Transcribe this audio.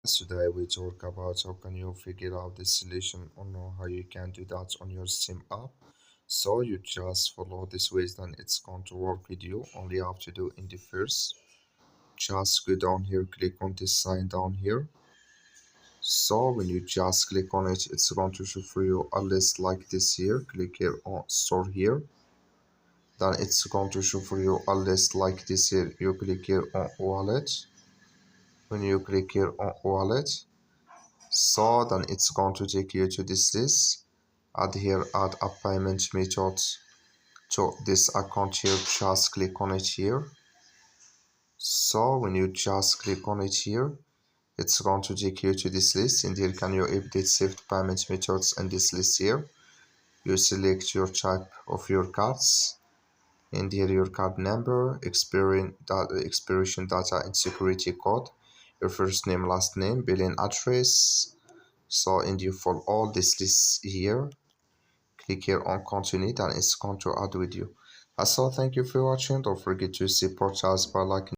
Today we talk about how can you figure out the solution or know how you can do that on your Sim app. So you just follow this ways, then it's going to work with you. All you have to do in the first, just go down here, click on this sign down here. So when you just click on it, it's going to show for you a list like this here. Click here on store here. Then it's going to show for you a list like this here. You click here on wallet. When you click here on wallet, so then it's going to take you to this list. Add a payment method to this account here. Just click on it here. So when you just click on it here, it's going to take you to this list, and here can you update saved payment methods in this list here. You select your type of your cards, and here your card number, expiration data and security code, your first name, last name, billing address. So and you follow all this list here. Click here on continue, and it's going to add with you. So thank you for watching. Don't forget to support us by liking